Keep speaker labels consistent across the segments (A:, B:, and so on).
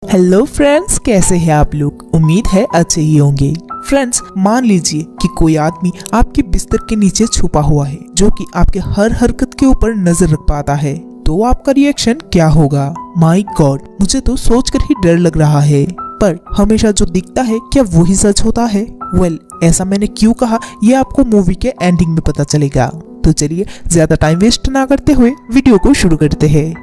A: Hello friends, कैसे हैं आप लोग। उम्मीद है अच्छे ही होंगे। फ्रेंड्स, मान लीजिए कि कोई आदमी आपके बिस्तर के नीचे छुपा हुआ है जो कि आपके हर हरकत के ऊपर नजर रख पाता है, तो आपका रिएक्शन क्या होगा। माय गॉड, मुझे तो सोचकर ही डर लग रहा है। पर हमेशा जो दिखता है क्या वही सच होता है। वेल, ऐसा मैंने क्यों कहा ये आपको मूवी के एंडिंग में पता चलेगा। तो चलिए ज्यादा टाइम वेस्ट ना करते हुए वीडियो को शुरू करते हैं।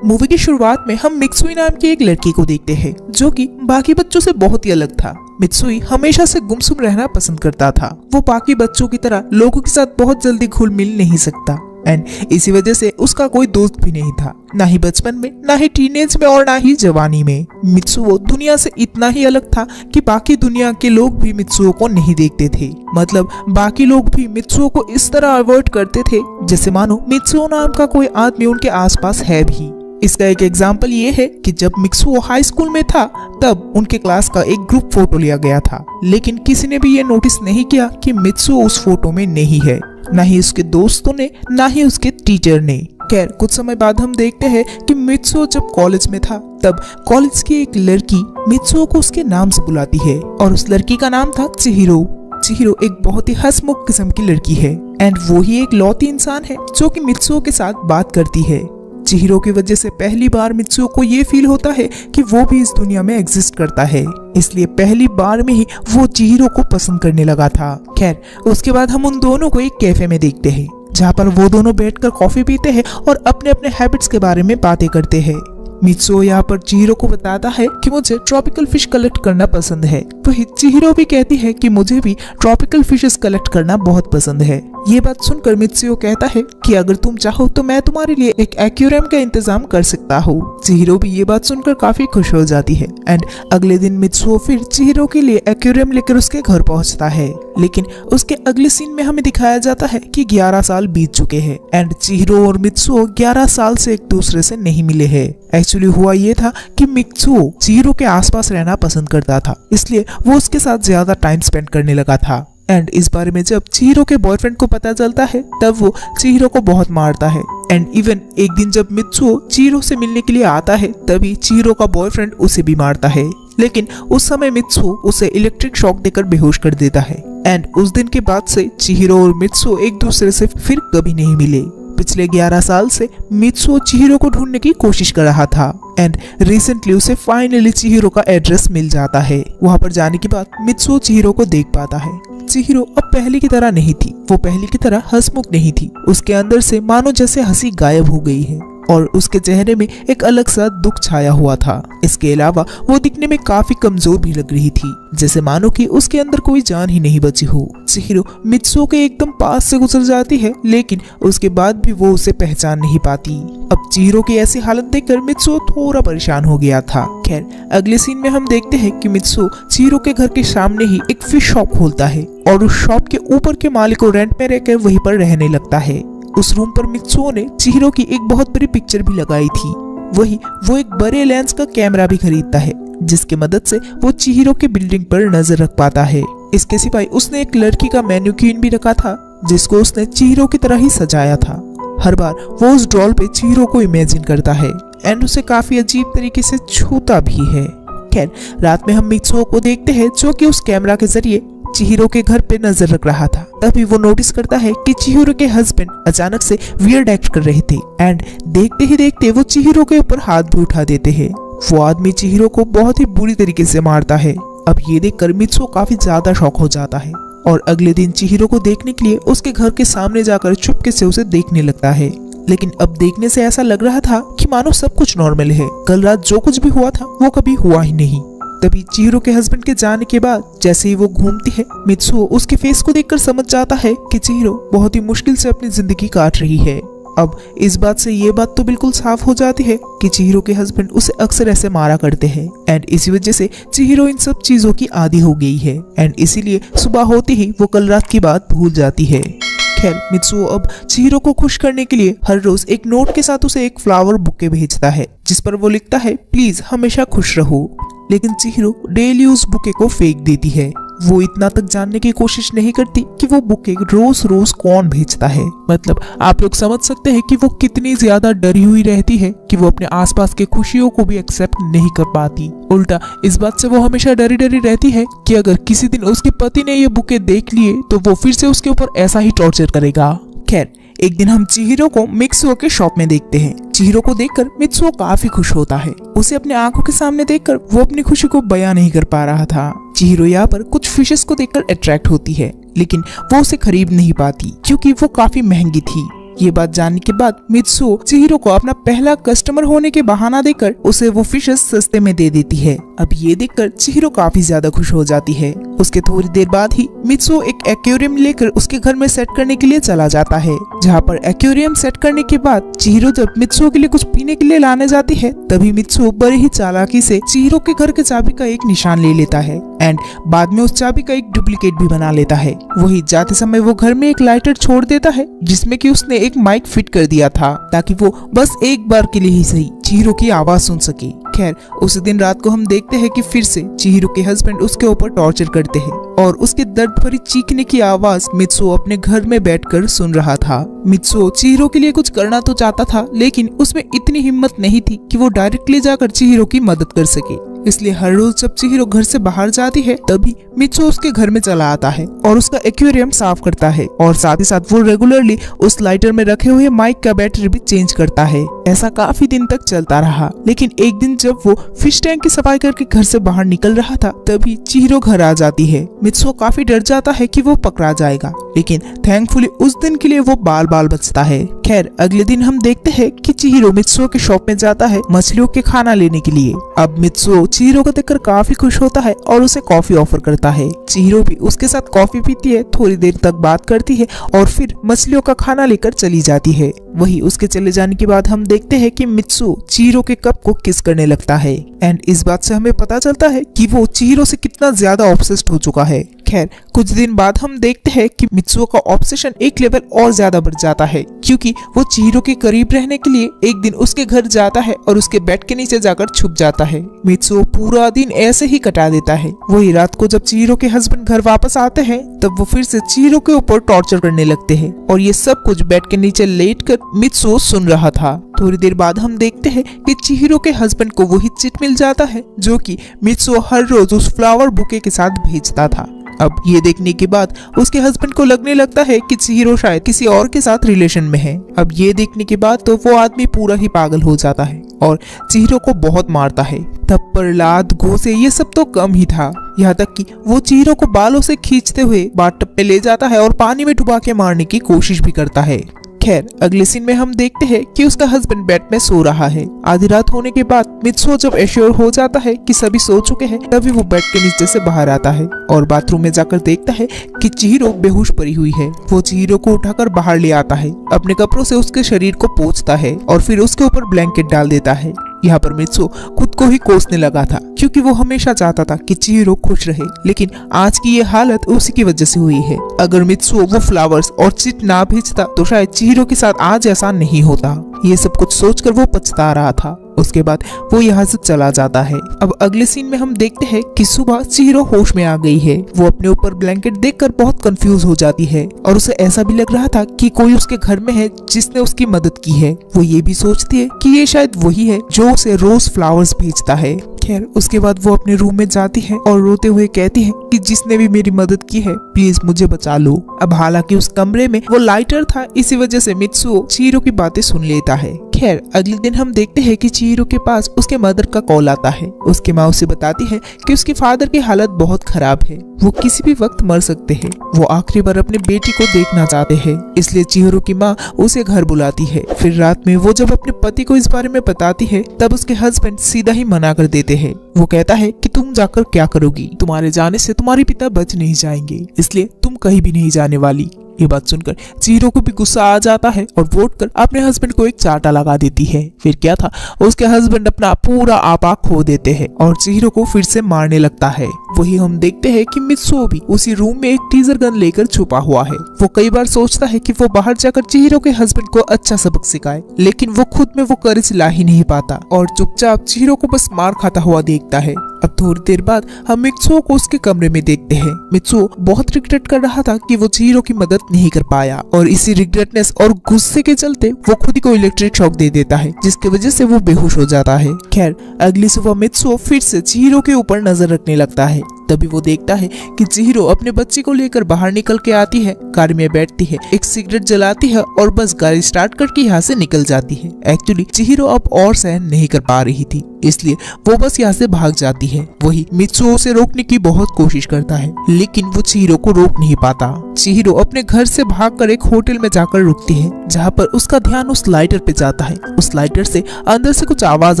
A: मूवी की शुरुआत में हम मित्सुई नाम की एक लड़की को देखते हैं जो कि बाकी बच्चों से बहुत ही अलग था। मित्सुई हमेशा से गुमसुम रहना पसंद करता था। वो बाकी बच्चों की तरह लोगों के साथ बहुत जल्दी घुल मिल नहीं सकता एंड इसी वजह से उसका कोई दोस्त भी नहीं था, ना ही बचपन में, ना ही टीनेज में और ना ही जवानी में। मित्सुओ दुनिया से इतना ही अलग था कि बाकी दुनिया के लोग भी मित्सुओ को नहीं देखते थे। मतलब बाकी लोग भी मित्सुओ को इस तरह अवॉइड करते थे जैसे मानो मित्सुओ नाम का कोई आदमी उनके आसपास है भी। इसका एक एग्जाम्पल ये है कि जब मित्सुओ हाई स्कूल में था तब उनके क्लास का एक ग्रुप फोटो लिया गया था, लेकिन किसी ने भी ये नोटिस नहीं किया कि मित्सुओ उस फोटो में नहीं है, ना ही उसके दोस्तों ने, ना ही उसके टीचर ने। खैर, कुछ समय बाद हम देखते हैं कि मित्सुओ जब कॉलेज में था तब कॉलेज की एक लड़की मित्सुओ को उसके नाम से बुलाती है और उस लड़की का नाम था चिहिरो। चिहिरो एक बहुत ही हंसमुख किस्म की लड़की है एंड वो ही एक लौती इंसान है जो कि मित्सुओ के साथ बात करती है। चिहिरो की वजह से पहली बार मित्सुओ को ये फील होता है कि वो भी इस दुनिया में एग्जिस्ट करता है, इसलिए पहली बार में ही वो चिहिरो को पसंद करने लगा था। खैर, उसके बाद हम उन दोनों को एक कैफे में देखते हैं जहाँ पर वो दोनों बैठकर कॉफी पीते हैं और अपने अपने हैबिट्स के बारे में बातें करते हैं। मित्सुओ यहाँ पर चिहिरो को बताता है कि मुझे ट्रॉपिकल फिश कलेक्ट करना पसंद है, वही चिहिरो भी कहती है कि मुझे भी ट्रॉपिकल फिशेस कलेक्ट करना बहुत पसंद है। ये बात सुनकर मित्सुओ कहता है कि अगर तुम चाहो तो मैं तुम्हारे लिए एक एक्वेरियम का इंतजाम कर सकता हूँ। चिहिरो भी ये बात सुनकर काफी खुश हो जाती है एंड अगले दिन मित्सुओ फिर चिहिरो के लिए एक्वेरियम लेकर उसके घर पहुँचता है। लेकिन उसके अगले सीन में हमें दिखाया जाता है कि 11 साल बीत चुके हैं एंड चिहिरो और मित्सुओ 11 साल से एक दूसरे से नहीं मिले हैं। एक्चुअली हुआ ये था कि मित्सुओ चिहिरो के आसपास रहना पसंद करता था, इसलिए वो उसके साथ ज्यादा टाइम स्पेंड करने लगा था। एंड इस बारे में जब चिहिरो के बॉयफ्रेंड को पता चलता है तब वो चिहिरो को बहुत मारता है एंड इवन एक दिन जब मित्सुओ चिहिरो से मिलने के लिए आता है तभी चिहिरो का बॉयफ्रेंड उसे भी मारता है, लेकिन उस समय मित्सुओ उसे इलेक्ट्रिक शॉक देकर बेहोश कर देता है एंड उस दिन के बाद से चिहिरो और मित्सुओ एक दूसरे से फिर कभी नहीं मिले। पिछले 11 साल से मित्सुओ चिहिरो को ढूंढने की कोशिश कर रहा था एंड रिसेंटली उसे फाइनली चिहिरो का एड्रेस मिल जाता है। वहां पर जाने के बाद मित्सुओ चिहिरो को देख पाता है। चिहिरो अब पहले की तरह नहीं थी, वो पहले की तरह हंसमुख नहीं थी। उसके अंदर से मानो जैसे हंसी गायब हो गई है और उसके चेहरे में एक अलग सा दुख छाया हुआ था। इसके अलावा वो दिखने में काफी कमजोर भी लग रही थी, जैसे मानो कि उसके अंदर कोई जान ही नहीं बची हो। चिहिरो मित्सुओ के एकदम पास से गुजर जाती है, लेकिन उसके बाद भी वो उसे पहचान नहीं पाती। अब चिहिरो की ऐसी हालत देखकर मित्सुओ थोड़ा परेशान हो गया था। खैर, अगले सीन में हम देखते हैं कि मित्सुओ चिहिरो के घर के सामने ही एक फिश शॉप खोलता है और उस शॉप के ऊपर के मालिक को रेंट में रहकर वहीं पर रहने लगता है। उस रूम पर मित्सुओ ने चिहिरो की एक बहुत बड़ी पिक्चर भी लगाई थी। वही वो एक बड़े लेंस का कैमरा भी खरीदता है जिसकी मदद से वो चिहिरो के बिल्डिंग पर नजर रख पाता है। इसके सिवाय उसने एक लड़की का मैन्युकिन भी रखा था जिसको उसने चिहिरो की तरह ही सजाया था। हर बार वो उस डॉल पे चिहिरो को इमेजिन करता है एंड उसे काफी अजीब तरीके से छूता भी है। खैर, रात में हम मित्सुओ को देखते हैं जो कि उस कैमरा के जरिए चिहिरो के घर पे नजर रख रहा था। तभी वो नोटिस करता है कि चिहिरो के हस्बैंड अचानक से वियर्ड एक्ट कर रहे थे एंड देखते ही देखते वो चिहिरो के ऊपर हाथ भी उठा देते हैं। वो आदमी चिहिरो को बहुत ही बुरी तरीके से मारता है। अब ये देखकर मित्सुओ काफी ज्यादा शॉक हो जाता है और अगले दिन चिहिरो को देखने के लिए उसके घर के सामने जाकर चुपके से उसे देखने लगता है। लेकिन अब देखने से ऐसा लग रहा था कि मानो सब कुछ नॉर्मल है, कल रात जो कुछ भी हुआ था वो कभी हुआ ही नहीं। तभी चिहिरो के हस्बैंड के जाने के बाद जैसे ही वो घूमती है, मित्सुओ उसके फेस को देखकर समझ जाता है कि चिहिरो बहुत ही मुश्किल से अपनी जिंदगी काट रही है। अब इस बात से ये बात तो बिल्कुल साफ हो जाती है कि चिहिरो के हस्बैंड उसे अक्सर ऐसे मारा करते हैं एंड इसी वजह से चिहिरो इन सब चीजों की आदी हो गई है एंड इसीलिए सुबह होते ही वो कल रात की बात भूल जाती है। खैर, मित्सुओ अब चिहिरो को खुश करने के लिए हर रोज एक नोट के साथ उसे एक फ्लावर बुके भेजता है जिस पर वो लिखता है, प्लीज हमेशा खुश रहो। लेकिन चिहिरो डेली उस बुके को फेंक देती है वो इतना तक जानने की कोशिश नहीं करती कि वो बुके रोज रोज कौन भेजता है। मतलब आप लोग समझ सकते हैं कि वो कितनी ज्यादा डरी हुई रहती है कि वो अपने आसपास के खुशियों को भी एक्सेप्ट नहीं कर पाती। उल्टा इस बात से वो हमेशा डरी डरी रहती है कि अगर किसी दिन उसके पति ने ये बुके देख लिए तो वो फिर से उसके ऊपर ऐसा ही टॉर्चर करेगा। खैर, एक दिन हम चिहिरो को मित्सुओ के शॉप में देखते हैं। चिहिरो को देखकर मित्सुओ काफी खुश होता है। उसे अपने आंखों के सामने देखकर वो अपनी खुशी को बयां नहीं कर पा रहा था। चिहिरो यहाँ पर कुछ फिशेस को देखकर अट्रैक्ट होती है, लेकिन वो उसे खरीद नहीं पाती क्योंकि वो काफी महंगी थी। ये बात जानने के बाद मित्सुओ चिहिरो को अपना पहला कस्टमर होने के बहाना देकर उसे वो फिशेस सस्ते में दे देती है। अब ये देखकर चिहिरो काफी ज्यादा खुश हो जाती है। उसके थोड़ी देर बाद ही मित्सुओ एक एक्वेरियम लेकर उसके घर में सेट करने के लिए चला जाता है, जहाँ पर एक्वेरियम सेट करने के बाद चिहिरो जब मित्सुओ के लिए कुछ पीने के लिए लाने जाती है, तभी मित्सुओ बड़े ही चालाकी से चिहिरो के घर के चाबी का एक निशान ले लेता है एंड बाद में उस चाबी का एक डुप्लीकेट भी बना लेता है। वही जाते समय वो घर में एक लाइटर छोड़ देता है जिसमें कि उसने एक माइक फिट कर दिया था ताकि वो बस एक बार के लिए ही सही चिहिरो की आवाज सुन सके। खैर, उसी दिन रात को हम देखते हैं कि फिर से चिहिरो के हस्बैंड उसके ऊपर टॉर्चर करते हैं और उसके दर्द भरी चीखने की आवाज मित्सुओ अपने घर में बैठकर सुन रहा था। मित्सुओ चिहिरो के लिए कुछ करना तो चाहता था, लेकिन उसमें इतनी हिम्मत नहीं थी कि वो डायरेक्टली जाकर चिहिरो की मदद कर सके। इसलिए हर रोज जब चिहिरो घर से बाहर जाती है तभी मित्सुओ उसके घर में चला आता है और उसका एक्वेरियम साफ करता है और साथ ही साथ वो रेगुलरली उस लाइटर में रखे हुए माइक का बैटरी भी चेंज करता है। ऐसा काफी दिन तक चलता रहा, लेकिन एक दिन जब वो फिश टैंक की सफाई करके घर से बाहर निकल रहा था तभी चिहिरो घर आ जाती है। मित्सुओ काफी डर जाता है कि वो पकड़ा जाएगा, लेकिन थैंकफुली उस दिन के लिए वो बाल बाल बचता है। खैर, अगले दिन हम देखते हैं कि चिहिरो मित्सुओ के शॉप में जाता है मछलियों के खाना लेने के लिए। अब मित्सुओ चिहिरो को देखकर काफी खुश होता है और उसे कॉफी ऑफर करता है। चिहिरो भी उसके साथ कॉफी पीती है, थोड़ी देर तक बात करती है और फिर मछलियों का खाना लेकर चली जाती है। वही उसके चले जाने के बाद हम देखते हैं कि मित्सुओ चिहिरो के कप को किस करने लगता है एंड इस बात से हमें पता चलता है कि वो चिहिरो से कितना ज्यादा ऑब्सेस्ड हो चुका है। खैर, कुछ दिन बाद हम देखते हैं कि मित्सुओ का ऑब्सेशन एक लेवल और ज्यादा बढ़ जाता है क्योंकि वो चिहिरो के करीब रहने के लिए एक दिन उसके घर जाता है और उसके बेड के नीचे जाकर छुप जाता है। मित्सुओ पूरा दिन ऐसे ही कटा देता है। वही रात को जब चिहिरो के हस्बैंड घर वापस आते हैं तब वो फिर से चिहिरो के ऊपर टॉर्चर करने लगते हैं और ये सब कुछ बेड के नीचे लेटकर मित्सुओ सुन रहा था। थोड़ी देर बाद हम देखते हैं कि चिहिरो के हस्बैंड को वही चिट मिल जाता है जो कि मित्सुओ हर रोज उस फ्लावर बुके के साथ भेजता था। अब ये देखने के बाद उसके हस्बैंड को लगने लगता है कि चिहिरो शायद किसी और के साथ रिलेशन में है। अब ये देखने के बाद तो वो आदमी पूरा ही पागल हो जाता है और चिहिरो को बहुत मारता है। थप्पड़, लात, घूंसे ये सब तो कम ही था, यहाँ तक कि वो चिहिरो को बालों से खींचते हुए बाथटब पे ले जाता है और पानी में डुबा के मारने की कोशिश भी करता है। खैर, अगले सीन में हम देखते हैं कि उसका हस्बैंड बेड में सो रहा है। आधी रात होने के बाद मित्सुओ जब एश्योर हो जाता है कि सभी सो चुके हैं तभी वो बेड के नीचे से बाहर आता है और बाथरूम में जाकर देखता है कि चिहिरो बेहोश पड़ी हुई है। वो चिहिरो को उठाकर बाहर ले आता है, अपने कपड़ों से उसके शरीर को पोंछता है और फिर उसके ऊपर ब्लैंकेट डाल देता है। यहाँ पर मित्सुओ खुद को ही कोसने लगा था क्योंकि वो हमेशा चाहता था कि चिहिरो खुश रहे, लेकिन आज की ये हालत उसी की वजह से हुई है। अगर मित्सुओ वो फ्लावर्स और चिट ना भेजता तो शायद चिहिरो के साथ आज ऐसा नहीं होता। ये सब कुछ सोचकर वो पछता रहा था। उसके बाद वो यहाँ से चला जाता है। अब अगले सीन में हम देखते हैं कि सुबह चिहिरो होश में आ गई है। वो अपने ऊपर ब्लैंकेट देखकर बहुत कंफ्यूज हो जाती है और उसे ऐसा भी लग रहा था कि कोई उसके घर में है जिसने उसकी मदद की है। वो ये भी सोचती है कि ये शायद वही है जो उसे रोज फ्लावर्स भेजता है। खैर, उसके बाद वो अपने रूम में जाती है और रोते हुए कहती है कि जिसने भी मेरी मदद की है प्लीज मुझे बचा लो। अब हालांकि उस कमरे में वो लाइटर था, इसी वजह से मित्सुओ चिहिरो की बातें सुन लेता है। खैर, अगले दिन हम देखते हैं कि चिहिरो के पास उसके मदर का कॉल आता है। उसकी माँ उसे बताती है कि उसके फादर की हालत बहुत खराब है, वो किसी भी वक्त मर सकते हैं। वो आखिरी बार अपनी बेटी को देखना चाहते हैं, इसलिए चिहिरो की माँ उसे घर बुलाती है। फिर रात में वो जब अपने पति को इस बारे में बताती है तब उसके हस्बैंड सीधा ही मना कर देते हैं। वो कहता है कि तुम जाकर क्या करोगी, तुम्हारे जाने से तुम्हारे पिता बच नहीं जाएंगे, इसलिए तुम कहीं भी नहीं जाने वाली। ये बात सुनकर चिहिरो को भी गुस्सा आ जाता है और वो उठकर अपने हस्बैंड को एक चाटा लगा देती है। फिर क्या था, उसके हस्बैंड अपना पूरा आपा खो देते हैं और चिहिरो को फिर से मारने लगता है। वही हम देखते हैं कि मित्सुओ भी उसी रूम में एक टीजर गन लेकर छुपा हुआ है। वो कई बार सोचता है कि वो बाहर जाकर चिहिरो के हस्बैंड को अच्छा सबक सिखाए, लेकिन वो खुद में वो करेज ला ही नहीं पाता और चुपचाप चिहिरो को बस मार खाता हुआ देखता है। अब थोड़ी देर बाद हम मित्सुओ को उसके कमरे में देखते हैं। मित्सुओ बहुत रिग्रेट कर रहा था कि वो चिहिरो की मदद नहीं कर पाया और इसी रिग्रेटनेस और गुस्से के चलते वो खुद ही को इलेक्ट्रिक शॉक दे देता है, जिसकी वजह से वो बेहोश हो जाता है। खैर, अगली सुबह मित्सुओ फिर से चिहिरो के ऊपर नजर रखने लगता है। तभी वो देखता है कि चिहिरो अपने बच्चे को लेकर बाहर निकल के आती है, कार में बैठती है, एक सिगरेट जलाती है और बस गाड़ी स्टार्ट करके यहाँ से निकल जाती है। एक्चुअली चिहिरो अब और सहन नहीं कर पा रही थी, इसलिए वो बस यहाँ से भाग जाती है। वही मित्सुओ उसे रोकने की बहुत कोशिश करता है, लेकिन वो चिहिरो को रोक नहीं पाता। चिहिरो अपने घर से भागकर एक होटल में जाकर रुकती है, जहाँ पर उसका ध्यान उस लाइटर पे जाता है। उस लाइटर से अंदर से कुछ आवाज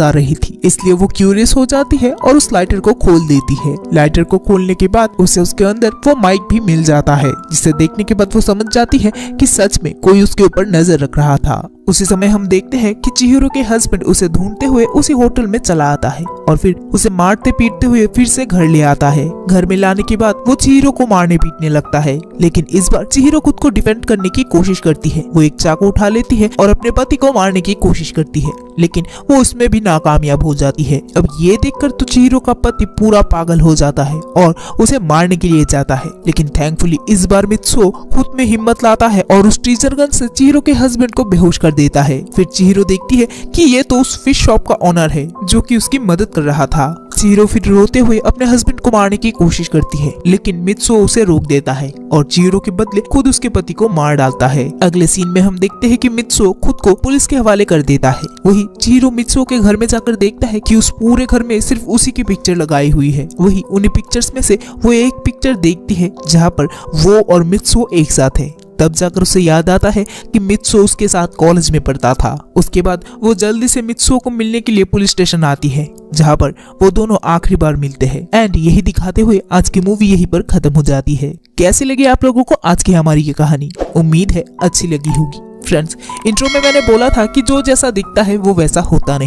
A: आ रही थी, इसलिए वो क्यूरियस हो जाती है और उस लाइटर को खोल देती है। लाइटर को खोलने के बाद उसे उसके अंदर वो माइक भी मिल जाता है, जिसे देखने के बाद वो समझ जाती है कि सच में कोई उसके ऊपर नजर रख रहा था। उसी समय हम देखते हैं कि चिहिरो के हस्बैंड उसे ढूंढते हुए उसी होटल में चला आता है और फिर उसे मारते पीटते हुए फिर से घर ले आता है। घर में लाने के बाद वो चिहिरो को मारने पीटने लगता है, लेकिन इस बार चिहिरो खुद को डिफेंड करने की कोशिश करती है। वो एक चाकू उठा लेती है और अपने पति को मारने की कोशिश करती है, लेकिन वो उसमें भी नाकामयाब हो जाती है। अब ये देखकर तो चिहिरो का पति पूरा पागल हो जाता है और उसे मारने के लिए जाता है, लेकिन थैंकफुली इस बार मित्सुओ खुद में हिम्मत लाता है और उस टीजर गन से चिहिरो के हस्बैंड को बेहोश कर देता है। फिर चिहिरो देखती है कि ये तो उस फिश शॉप का ओनर है जो कि उसकी मदद कर रहा था। चिहिरो फिर रोते हुए अपने हस्बैंड को मारने की कोशिश करती है, लेकिन मित्सुओ उसे रोक देता है और चिहिरो के बदले खुद उसके पति को मार डालता है। अगले सीन में हम देखते हैं कि मित्सुओ खुद को पुलिस के हवाले कर देता है। वही चिहिरो मित्सुओ के घर में जाकर देखता है कि उस पूरे घर में सिर्फ उसी की पिक्चर लगाई हुई है। वही उन्हीं पिक्चर्स में से वो एक पिक्चर देखती है जहाँ पर वो और मित्सुओ एक साथ है। तब जाकर उसे याद आता है कि मित्सुओ उसके साथ कॉलेज में पढ़ता था। उसके बाद वो जल्दी से मित्सुओ को मिलने के लिए पुलिस स्टेशन आती है, जहाँ पर वो दोनों आखिरी बार मिलते हैं। एंड यही दिखाते हुए आज की मूवी यहीं पर खत्म हो जाती है। कैसी लगी आप लोगों को आज की हमारी ये कहानी? उम्मीद है अच्छी लगी होगी। फ्रेंड्स, इंट्रो में मैंने बोला था कि जो जैसा दिखता है वो वैसा होता नहीं।